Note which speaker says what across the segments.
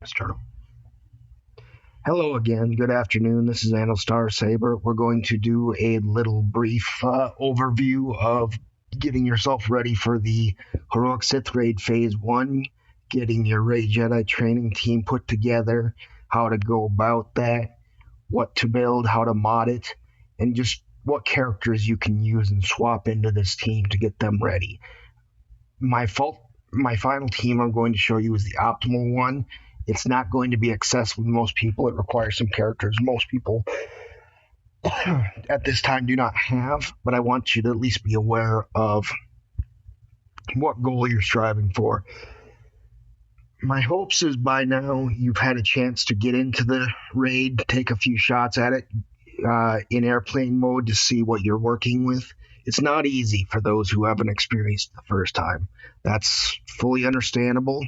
Speaker 1: Let's turn them. Hello again. Good afternoon. This is Anil Star Saber. We're going to do a little brief overview of getting yourself ready for the Heroic Sith Raid Phase 1, getting your Rey Jedi training team put together, how to go about that, what to build, how to mod it, and just what characters you can use and swap into this team to get them ready. My final team I'm going to show you is the optimal one. It's not going to be accessible to most people. It requires some characters most people at this time do not have, but I want you to at least be aware of what goal you're striving for. My hopes is by now you've had a chance to get into the raid, take a few shots at it in airplane mode to see what you're working with. It's not easy for those who haven't experienced it the first time. That's fully understandable.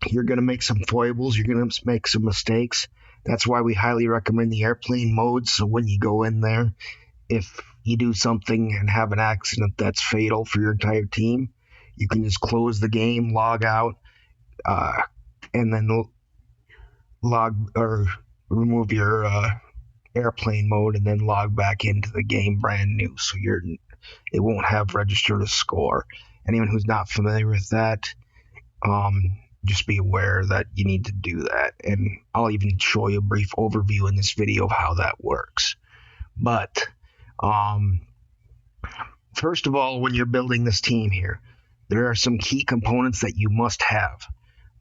Speaker 1: You're going to make some foibles. You're going to make some mistakes. That's why we highly recommend the airplane mode. So when you go in there, if you do something and have an accident that's fatal for your entire team, you can just close the game, log out, and then log or remove your airplane mode and then log back into the game brand new. So it won't have registered a score. Anyone who's not familiar with that, just be aware that you need to do that. And I'll even show you a brief overview in this video of how that works. But first of all, when you're building this team here, there are some key components that you must have.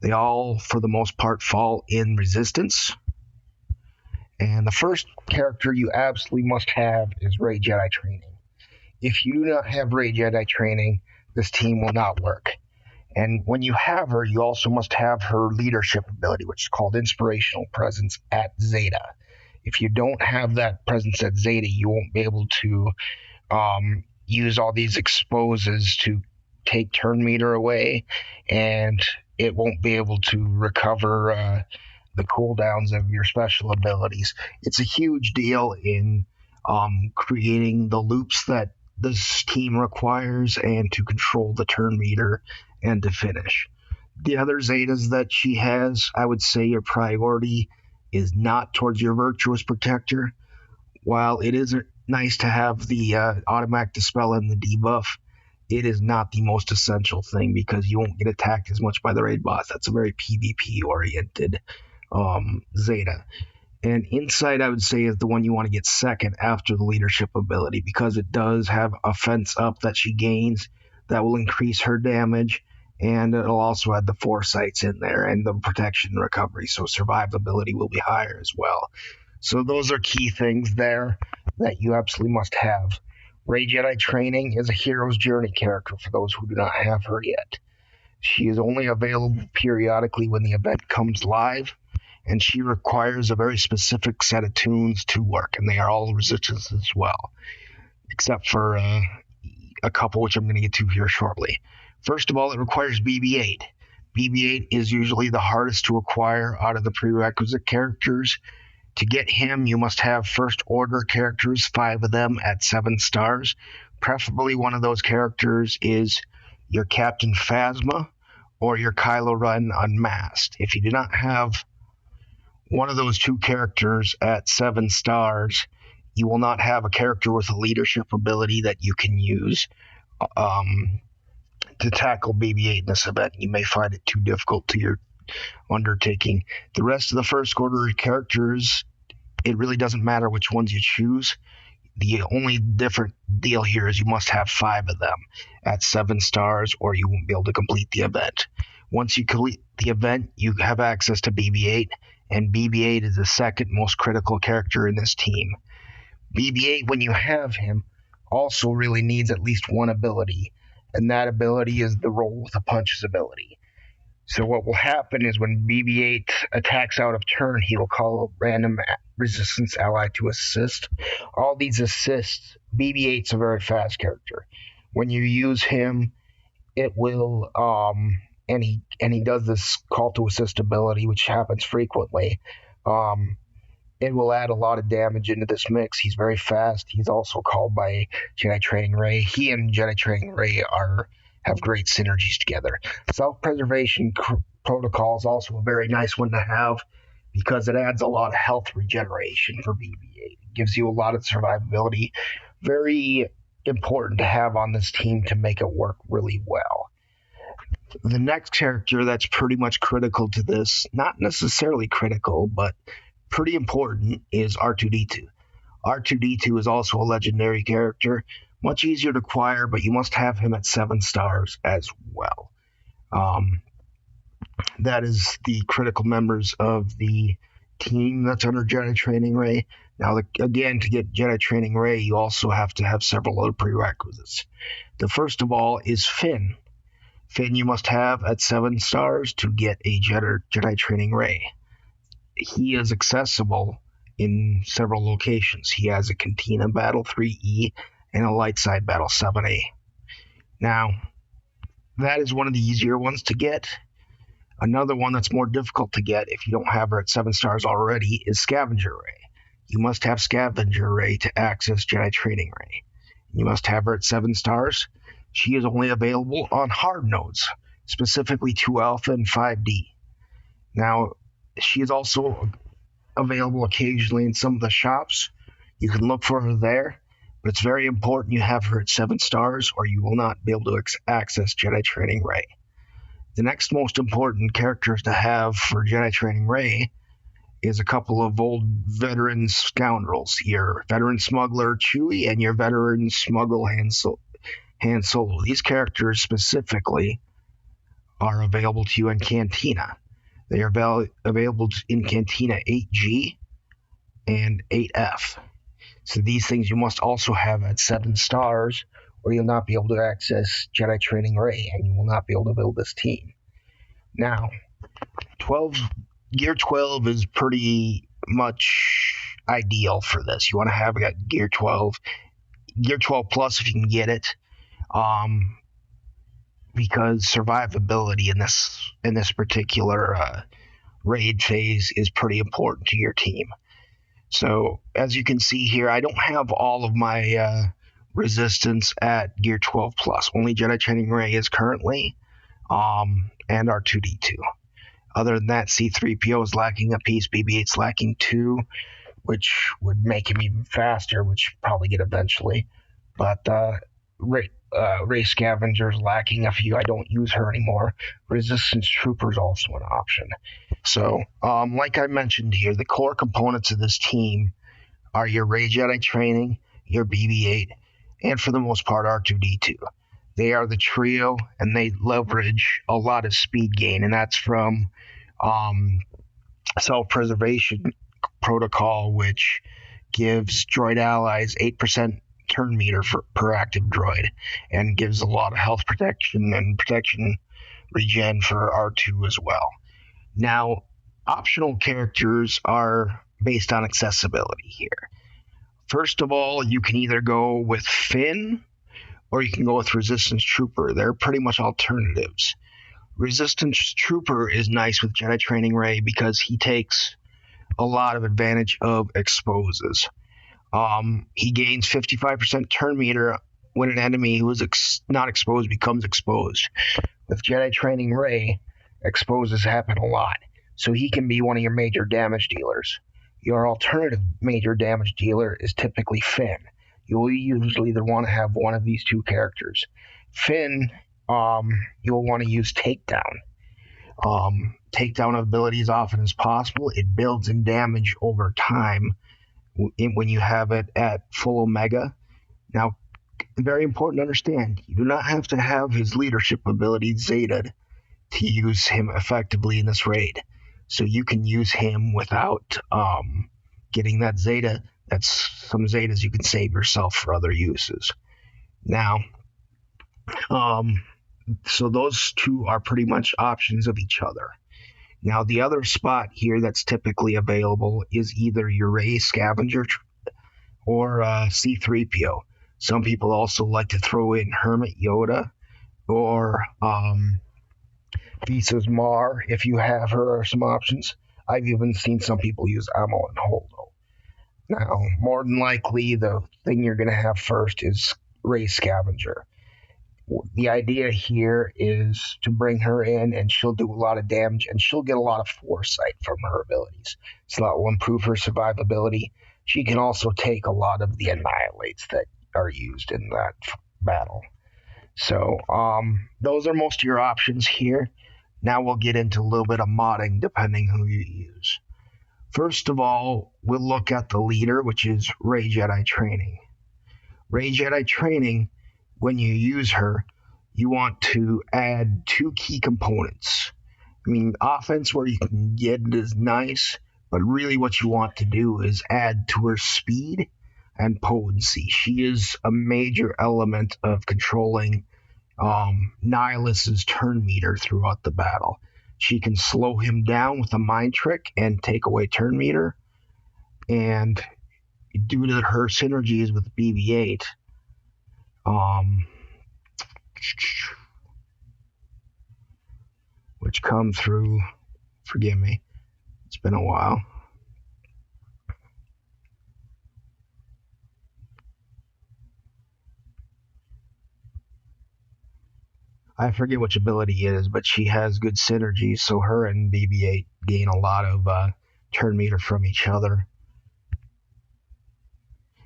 Speaker 1: They all, for the most part, fall in resistance. And the first character you absolutely must have is Rey Jedi training. If you do not have Rey Jedi training, this team will not work. And when you have her, you also must have her leadership ability, which is called Inspirational Presence at Zeta. If you don't have that presence at Zeta, you won't be able to use all these exposes to take turn meter away, and it won't be able to recover the cooldowns of your special abilities. It's a huge deal in creating the loops that this team requires and to control the turn meter and to finish. The other Zetas that she has, I would say your priority is not towards your Virtuous Protector. While it is nice to have the automatic dispel and the debuff, it is not the most essential thing because you won't get attacked as much by the raid boss. That's a very PvP oriented Zeta. And Insight, I would say, is the one you want to get second after the leadership ability because it does have a fence up that she gains that will increase her damage, and it'll also have the foresights in there and the protection and recovery, so survivability will be higher as well. So those are key things there that you absolutely must have. Rey Jedi training is a hero's journey character for those who do not have her yet. She is only available periodically when the event comes live, and she requires a very specific set of tunes to work, and they are all resistance as well, except for a couple which I'm going to get to here shortly. First of all, it requires BB-8. BB-8 is usually the hardest to acquire out of the prerequisite characters. To get him, you must have First Order characters, 5 of them at 7 stars. Preferably one of those characters is your Captain Phasma or your Kylo Ren Unmasked. If you do not have one of those two characters at 7 stars, you will not have a character with a leadership ability that you can use to tackle BB-8 in this event. You may find it too difficult to your undertaking. The rest of the First Order characters, it really doesn't matter which ones you choose. The only different deal here is you must have 5 of them at 7 stars or you won't be able to complete the event. Once you complete the event, you have access to BB-8, and BB-8 is the second most critical character in this team. BB-8, when you have him, also really needs at least one ability, and that ability is the Roll with a Punches ability. So what will happen is when BB-8 attacks out of turn, he will call a random resistance ally to assist. All these assists, BB-8's a very fast character. When you use him, it will, and he does this call to assist ability, which happens frequently. It will add a lot of damage into this mix. He's very fast. He's also called by Jedi Training Rey. He and Jedi Training Rey are have great synergies together. Self-preservation protocol is also a very nice one to have because it adds a lot of health regeneration for BB-8. It gives you a lot of survivability. Very important to have on this team to make it work really well. The next character that's pretty much critical to this, not necessarily critical, but pretty important, is R2-D2. R2-D2 is also a legendary character, much easier to acquire, but you must have him at 7 stars as well. That is the critical members of the team that's under Jedi Training Ray. Now, again, to get Jedi Training Ray, you also have to have several other prerequisites. The first of all is Finn. Finn you must have at 7 stars to get a Jedi Training Ray. He is accessible in several locations. He has a Cantina Battle 3E and a Light Side Battle 7A. Now, that is one of the easier ones to get. Another one that's more difficult to get if you don't have her at 7 stars already is Scavenger Ray. You must have Scavenger Ray to access Jedi Training Ray. You must have her at 7 stars. She is only available on hard nodes, specifically 2 Alpha and 5D. Now, she is also available occasionally in some of the shops. You can look for her there, but it's very important you have her at 7 stars or you will not be able to access Jedi Training Ray. The next most important characters to have for Jedi Training Ray is a couple of old veteran scoundrels. Your veteran smuggler Chewie and your veteran smuggler Han Solo. These characters specifically are available to you in Cantina. They are available in Cantina 8G and 8F. So these things you must also have at 7 stars or you'll not be able to access Jedi Training Ray and you will not be able to build this team. Now, Gear 12 is pretty much ideal for this. You want to have Gear 12 Plus if you can get it, because survivability in this particular raid phase is pretty important to your team. So as you can see here, I don't have all of my resistance at Gear 12 Plus. Only Jedi Training Ray is currently, and R2-D2. Other than that, C-3PO is lacking a piece, BB-8's lacking 2, which would make him even faster, which probably get eventually. But Ray Scavenger's lacking a few. I don't use her anymore. Resistance Trooper is also an option. So, like I mentioned here, the core components of this team are your Ray Jedi Training, your BB-8, and for the most part, R2-D2. They are the trio, and they leverage a lot of speed gain, and that's from self-preservation protocol, which gives droid allies 8% turn meter per active droid, and gives a lot of health protection and protection regen for R2 as well. Now, optional characters are based on accessibility here. First of all, you can either go with Finn or you can go with Resistance Trooper. They're pretty much alternatives. Resistance Trooper is nice with Jedi Training Ray because he takes a lot of advantage of exposes. He gains 55% turn meter when an enemy who is not exposed becomes exposed. With Jedi Training Ray, exposes happen a lot, so he can be one of your major damage dealers. Your alternative major damage dealer is typically Finn. You will usually either want to have one of these two characters. Finn, you'll want to use Takedown. Takedown ability as often as possible. It builds in damage over time when you have it at full Omega. Now, very important to understand, you do not have to have his leadership ability Zeta to use him effectively in this raid. So you can use him without getting that Zeta. That's some Zetas you can save yourself for other uses. Now, so those two are pretty much options of each other. Now, the other spot here that's typically available is either your Ray Scavenger or C-3PO. Some people also like to throw in Hermit Yoda or Visa's Mar if you have her, or some options. I've even seen some people use Ammo and Holdo. Now, more than likely, the thing you're going to have first is Ray Scavenger. The idea here is to bring her in, and she'll do a lot of damage, and she'll get a lot of foresight from her abilities. So that will improve her survivability. She can also take a lot of the annihilates that are used in that battle. So those are most of your options here. Now we'll get into a little bit of modding depending who you use. First of all, we'll look at the leader, which is Rey Jedi Training. Rey Jedi Training, when you use her, you want to add two key components. I mean, offense where you can get it is nice, but really what you want to do is add to her speed and potency. She is a major element of controlling Nihilus's turn meter throughout the battle. She can slow him down with a mind trick and take away turn meter, and due to her synergies with BB-8, which come through, forgive me, it's been a while. I forget which ability it is, but she has good synergy, so her and BB-8 gain a lot of turn meter from each other.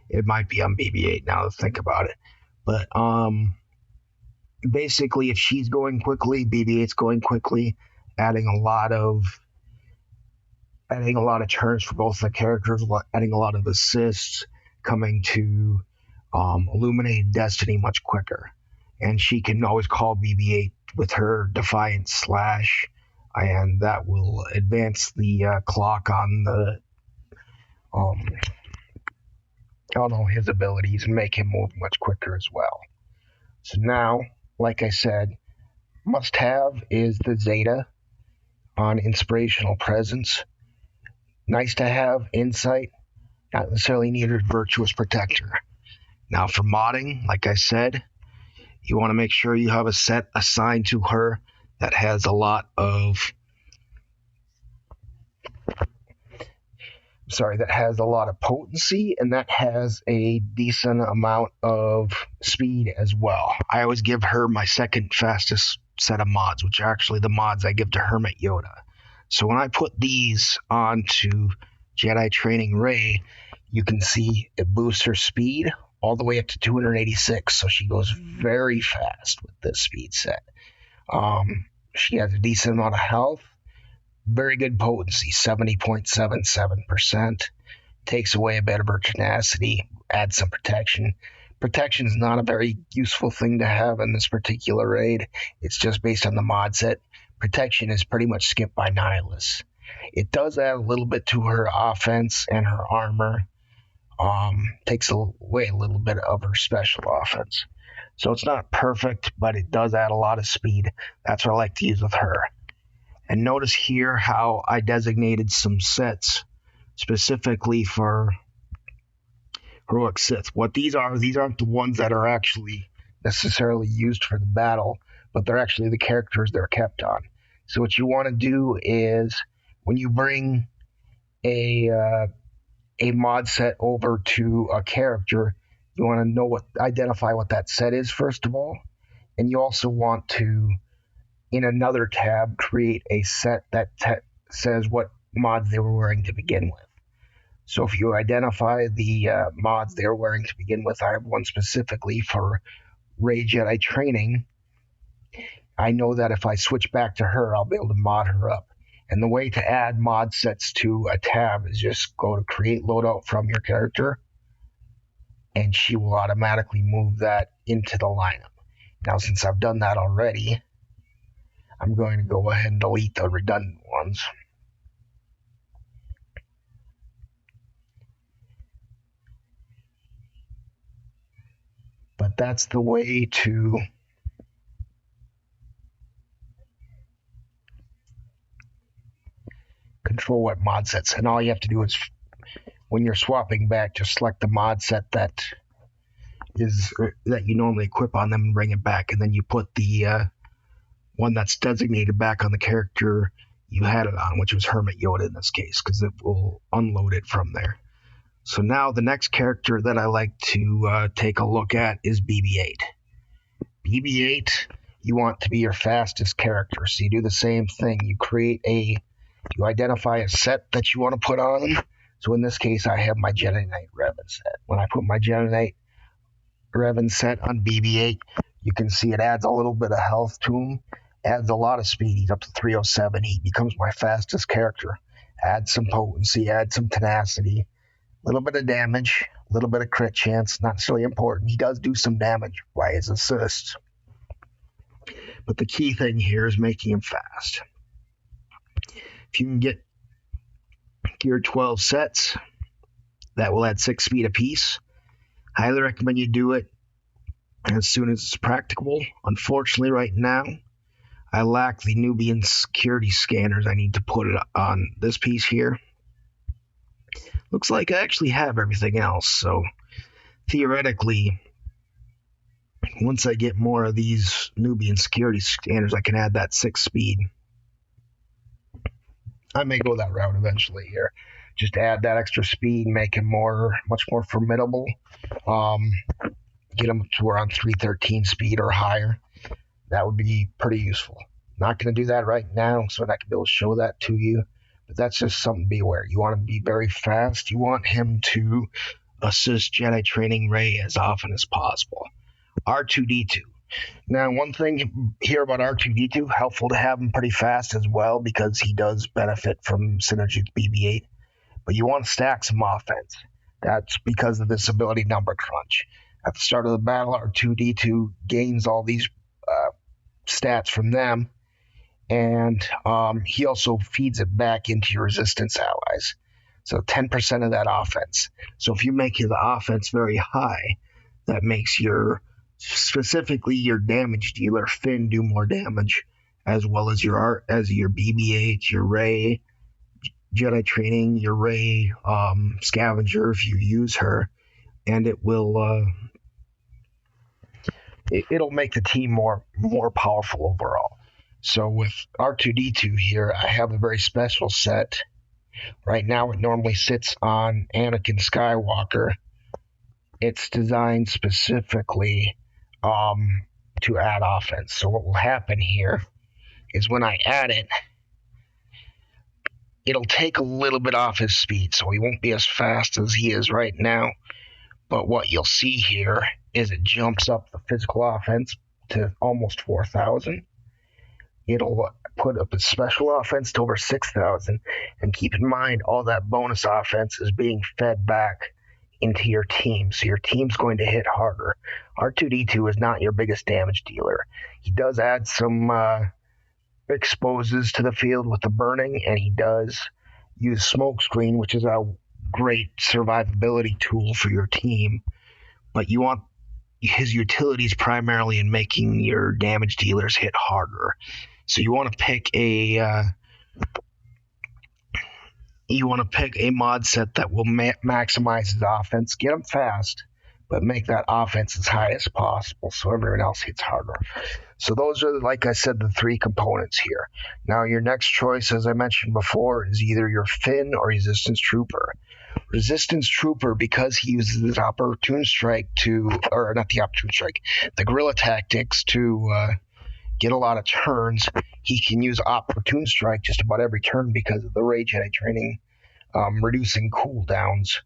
Speaker 1: It might be on BB-8 now to think about it. But basically, if she's going quickly, BB-8's going quickly, adding a lot of turns for both the characters, adding a lot of assists, coming to Illuminated Destiny much quicker. And she can always call BB-8 with her Defiant Slash, and that will advance the clock on the on all his abilities and make him move much quicker as well. So now, like I said, must have is the Zeta on Inspirational Presence. Nice to have Insight, not necessarily needed Virtuous Protector. Now for modding, like I said, you want to make sure you have a set assigned to her that has a lot of potency, and that has a decent amount of speed as well. I always give her my second fastest set of mods, which are actually the mods I give to Hermit Yoda. So when I put these onto Jedi Training Rey, you can see it boosts her speed all the way up to 286, so she goes very fast with this speed set. She has a decent amount of health, very good potency, 70.77%. Takes away a bit of her tenacity, adds some protection. Protection is not a very useful thing to have in this particular raid. It's just based on the mod set. Protection is pretty much skipped by Nihilus. It does add a little bit to her offense and her armor. Takes away a little bit of her special offense. So it's not perfect, but it does add a lot of speed. That's what I like to use with her. And notice here how I designated some sets specifically for Heroic Sith. What these aren't the ones that are actually necessarily used for the battle, but they're actually the characters they're kept on. So what you want to do is when you bring a mod set over to a character, you want to identify what that set is first of all, and you also want to, in another tab, create a set that says what mods they were wearing to begin with. So if you identify the mods they were wearing to begin with, I have one specifically for Rey Jedi Training. I know that if I switch back to her, I'll be able to mod her up. And the way to add mod sets to a tab is just go to create loadout from your character, and she will automatically move that into the lineup. Now, since I've done that already, I'm going to go ahead and delete the redundant ones. But that's the way to control what mod sets. And all you have to do is, when you're swapping back, just select the mod set that you normally equip on them and bring it back, and then you put the one that's designated back on the character you had it on, which was Hermit Yoda in this case, because it will unload it from there. So now the next character that I like to take a look at is BB-8. BB-8, you want to be your fastest character. So you do the same thing. You identify a set that you want to put on them. So in this case, I have my Jedi Knight Revan set. When I put my Jedi Knight Revan set on BB-8, you can see it adds a little bit of health to him, adds a lot of speed. He's up to 307. He becomes my fastest character. Adds some potency, adds some tenacity, a little bit of damage, a little bit of crit chance. Not necessarily important. He does do some damage by his assists. But the key thing here is making him fast. If you can get Gear 12 sets, that will add 6 speed apiece. Highly recommend you do it as soon as it's practicable. Unfortunately, right now, I lack the Nubian security scanners. I need to put it on this piece here. Looks like I actually have everything else, so theoretically, once I get more of these Nubian security scanners, I can add that 6 speed. I may go that route eventually here. Just add that extra speed, make him much more formidable. Get him to around 313 speed or higher. That would be pretty useful. Not going to do that right now, so I'm not going to be able to show that to you. But that's just something to be aware. You want to be very fast. You want him to assist Jedi training Rey as often as possible. R2-D2. Now, one thing here about R2-D2, helpful to have him pretty fast as well because he does benefit from synergy with BB-8. But you want to stack some offense. That's because of this ability number crunch. At the start of the battle, R2-D2 gains all these stats from them, and he also feeds it back into your resistance allies. So 10% of that offense. So if you make his offense very high, that makes specifically your damage dealer Finn do more damage, as well as your BB-8, your Rey, Jedi training, your Rey scavenger if you use her, and it'll make the team more powerful overall. So with R2-D2 here, I have a very special set. Right now it normally sits on Anakin Skywalker. It's designed specifically to add offense. So what will happen here is when I add it, it'll take a little bit off his speed, so he won't be as fast as he is right now. But what you'll see here is it jumps up the physical offense to almost 4,000. It'll put up his special offense to over 6,000. And keep in mind, all that bonus offense is being fed back into your team, so your team's going to hit harder. R2-D2 is not your biggest damage dealer. He does add some exposes to the field with the burning, and he does use smokescreen, which is a great survivability tool for your team. But you want his utilities primarily in making your damage dealers hit harder. So you want to pick a mod set that will maximize his offense, get him fast, but make that offense as high as possible so everyone else hits harder. So those are, like I said, the 3 components here. Now your next choice, as I mentioned before, is either your Finn or Resistance Trooper. Resistance Trooper, because he uses the guerrilla tactics to get a lot of turns, he can use Opportune Strike just about every turn because of the Rey Jedi training, reducing cooldowns.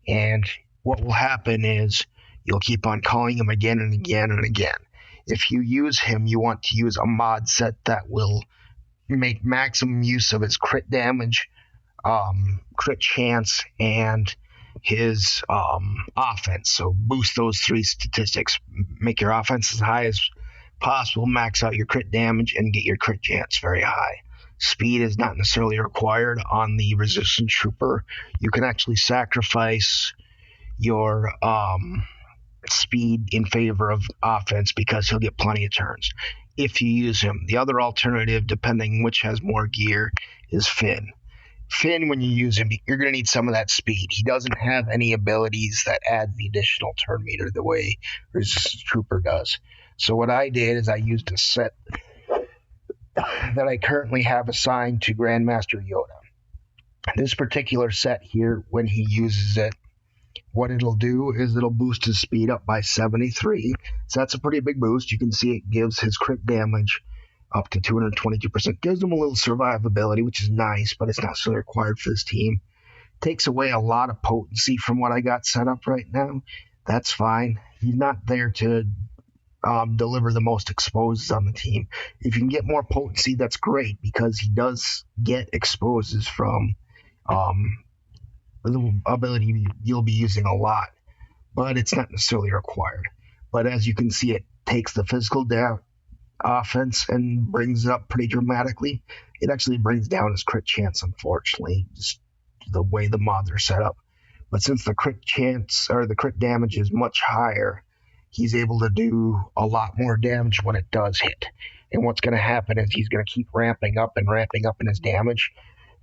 Speaker 1: And what will happen is you'll keep on calling him again and again and again. If you use him, you want to use a mod set that will make maximum use of his crit damage, crit chance, and his offense. So boost those 3 statistics. Make your offense as high as possible, max out your crit damage, and get your crit chance very high. Speed is not necessarily required on the Resistance Trooper. You can actually sacrifice your speed in favor of offense because he'll get plenty of turns if you use him. The other alternative, depending which has more gear, is Finn. Finn, when you use him, you're going to need some of that speed. He doesn't have any abilities that add the additional turn meter the way Resistance Trooper does. So what I did is I used a set that I currently have assigned to Grandmaster Yoda. This particular set here, when he uses it, what it'll do is it'll boost his speed up by 73, So that's a pretty big boost. You can see it gives his crit damage up to 222%. Gives him a little survivability, which is nice, but it's not necessarily required for this team. Takes away a lot of potency from what I got set up right now. That's fine. He's not there to deliver the most exposes on the team. If you can get more potency, that's great, because he does get exposes from the ability you'll be using a lot, but it's not necessarily required. But as you can see, it takes the physical offense and brings it up pretty dramatically. It actually brings down his crit chance, unfortunately, just the way the mods are set up. But since the crit chance or the crit damage is much higher, he's able to do a lot more damage when it does hit. And what's going to happen is he's going to keep ramping up in his damage.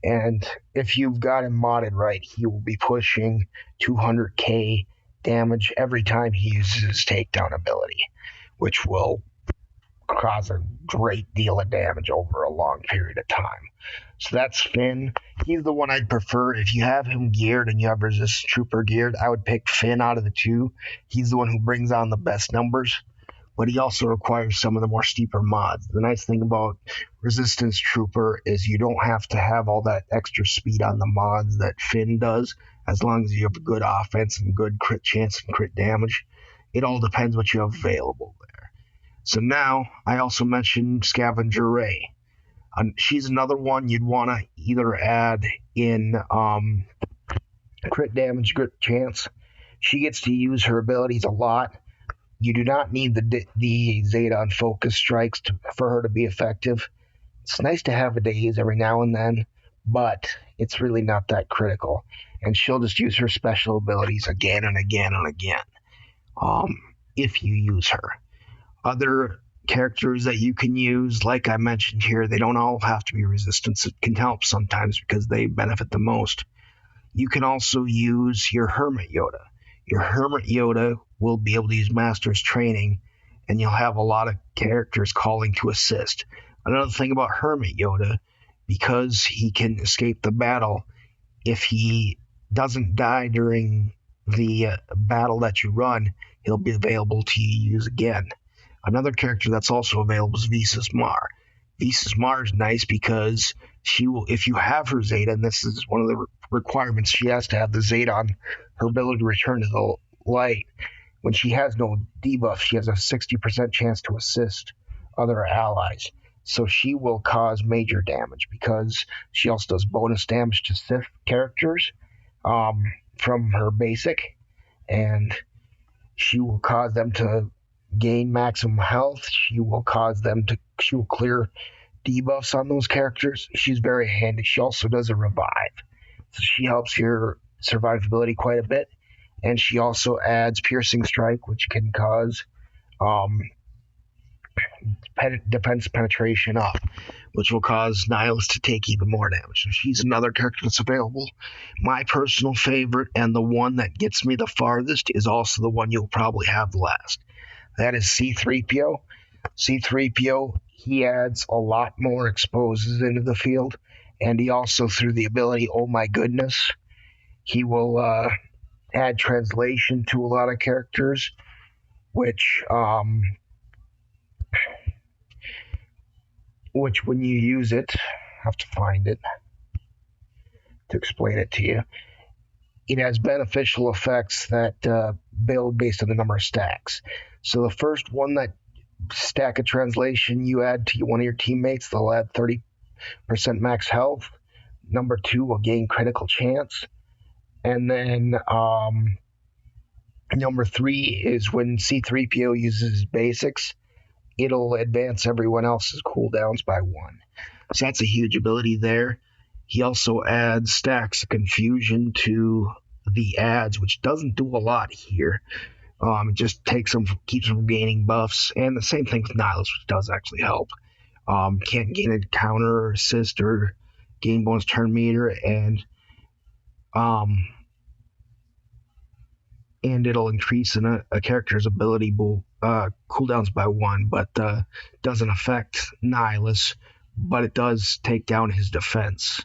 Speaker 1: And if you've got him modded right, he will be pushing 200k damage every time he uses his takedown ability, which will cause a great deal of damage over a long period of time. So that's Finn. He's the one I'd prefer. If you have him geared and you have Resistance Trooper geared, I would pick Finn out of the two. He's the one who brings on the best numbers, but he also requires some of the more steeper mods. The nice thing about Resistance Trooper is you don't have to have all that extra speed on the mods that Finn does, as long as you have good offense and good crit chance and crit damage. It all depends what you have available there. So now, I also mentioned Scavenger Ray. She's another one you'd want to either add in crit damage, crit chance. She gets to use her abilities a lot. You do not need the Zeta and Focus Strikes for her to be effective. It's nice to have a daze every now and then, but it's really not that critical. And she'll just use her special abilities again and again and again if you use her. Other characters that you can use, like I mentioned here, they don't all have to be resistance. It can help sometimes because they benefit the most. You can also use your Hermit Yoda. Your Hermit Yoda will be able to use Master's Training, and you'll have a lot of characters calling to assist. Another thing about Hermit Yoda, because he can escape the battle, if he doesn't die during the battle that you run, he'll be available to use again. Another character that's also available is Visas Mar. Visas Mar is nice because she will, if you have her Zeta, and this is one of the requirements, she has to have the Zeta on her ability to return to the light. When she has no debuff, she has a 60% chance to assist other allies. So she will cause major damage because she also does bonus damage to Sith characters from her basic, and she will cause them to gain maximum health. She will clear debuffs on those characters. She's very handy. She also does a revive, so she helps your survivability quite a bit. And she also adds Piercing Strike, which can cause defense penetration up, which will cause Nihilus to take even more damage. So she's another character that's available. My personal favorite, and the one that gets me the farthest, is also the one you'll probably have last. That is C-3PO. C-3PO, he adds a lot more exposes into the field, and he also, through the ability Oh My Goodness, he will add translation to a lot of characters, which when you use it, I have to find it to explain it to you. It has beneficial effects that build based on the number of stacks. So the first one, that stack of translation you add to one of your teammates, they'll add 30% max health. Number 2 will gain critical chance. And then number 3 is when C-3PO uses his basics, it'll advance everyone else's cooldowns by 1. So that's a huge ability there. He also adds stacks of confusion to the ads, which doesn't do a lot here. It just keeps them from gaining buffs, and the same thing with Nihilus, which does actually help. Can't gain a counter or assist or gain bonus turn meter, and it'll increase a character's ability cooldowns by 1, but doesn't affect Nihilus, but it does take down his defense,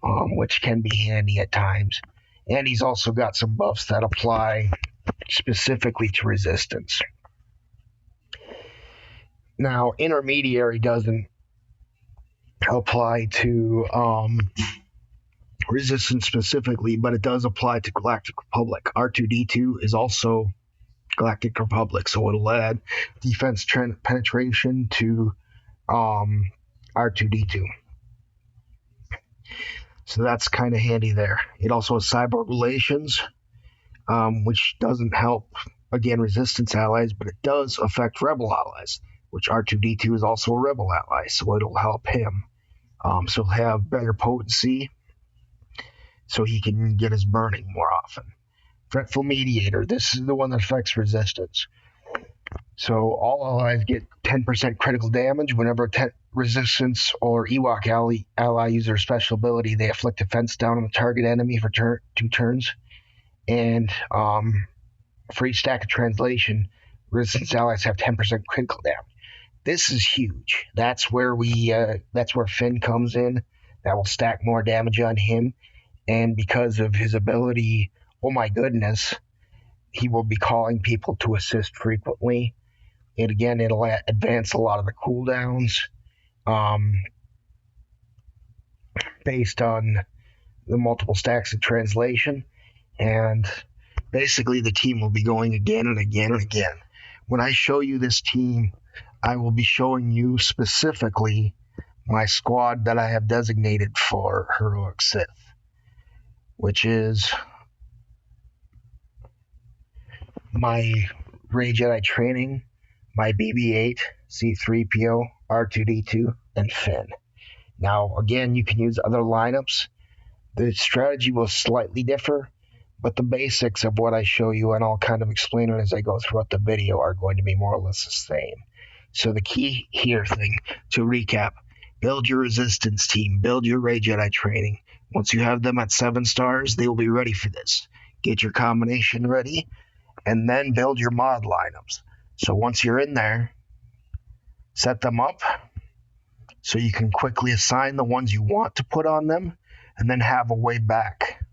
Speaker 1: which can be handy at times. And he's also got some buffs that apply specifically to resistance. Now, intermediary doesn't apply to resistance specifically, but it does apply to Galactic Republic. R2D2 is also Galactic Republic, so it'll add defense penetration to R2D2. So that's kind of handy there. It also has cyborg relations, which doesn't help, again, resistance allies, but it does affect rebel allies, which R2D2 is also a rebel ally, so it'll help him. So he'll have better potency, so he can get his burning more often. Fretful Mediator, this is the one that affects resistance. So all allies get 10% critical damage whenever resistance or Ewok ally use their special ability. They inflict defense down on the target enemy for 2 turns. And for each stack of translation, resistance allies have 10% critical damage. This is huge. That's where Finn comes in. That will stack more damage on him. And because of his ability, oh my goodness, he will be calling people to assist frequently. And again, it'll advance a lot of the cooldowns based on the multiple stacks of translation. And basically, the team will be going again and again and again. When I show you this team, I will be showing you specifically my squad that I have designated for Heroic Sith, which is my Rey Jedi training, my BB-8, C-3PO, R2-D2, and Finn. Now, again, you can use other lineups. The strategy will slightly differ, but the basics of what I show you, and I'll kind of explain it as I go throughout the video, are going to be more or less the same. So the key here to recap, build your resistance team, build your Rey Jedi training. Once you have them at 7 stars, they will be ready for this. Get your combination ready, and then build your mod lineups. So once you're in there, set them up so you can quickly assign the ones you want to put on them, and then have a way back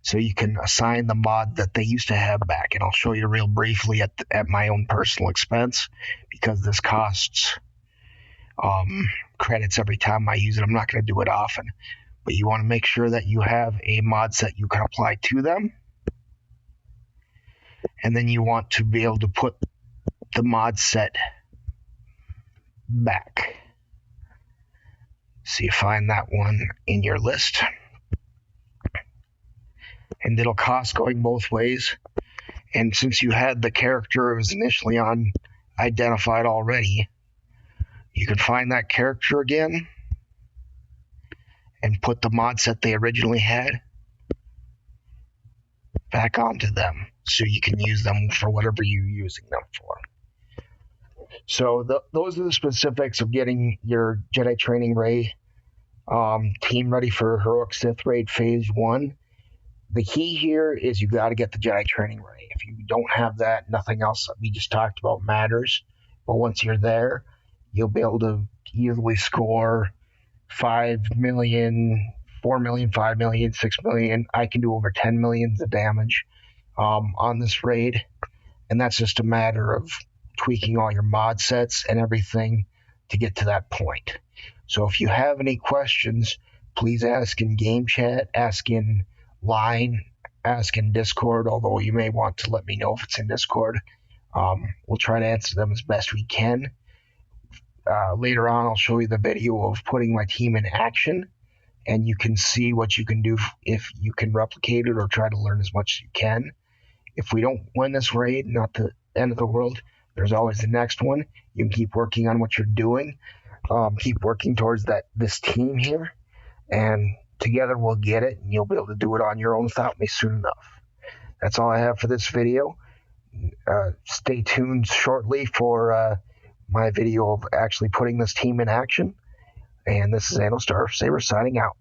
Speaker 1: so you can assign the mod that they used to have back. And I'll show you real briefly at my own personal expense, because this costs credits every time I use it. I'm not going to do it often, but you want to make sure that you have a mod set you can apply to them. And then you want to be able to put the mod set back. So you find that one in your list. And it'll cost going both ways. And since you had the character it was initially on identified already, you can find that character again and put the mod set they originally had back onto them, so you can use them for whatever you're using them for. So those are the specifics of getting your Jedi Training Rey team ready for Heroic Sith Raid Phase 1. The key here is you got to get the Jedi Training Rey. If you don't have that, nothing else that we just talked about matters. But once you're there, you'll be able to easily score 5 million, 4 million, 5 million, 6 million. I can do over 10 millions of damage on this raid. And that's just a matter of tweaking all your mod sets and everything to get to that point. So if you have any questions, please ask in game chat, ask in line, ask in Discord, although you may want to let me know if it's in Discord. We'll try to answer them as best we can. Later on, I'll show you the video of putting my team in action, and you can see what you can do if you can replicate it or try to learn as much as you can. If we don't win this raid, not the end of the world, there's always the next one. You can keep working on what you're doing. Keep working towards this team here, and together we'll get it, and you'll be able to do it on your own without me soon enough. That's all I have for this video. Stay tuned shortly for my video of actually putting this team in action. And this is HSTR Saber signing out.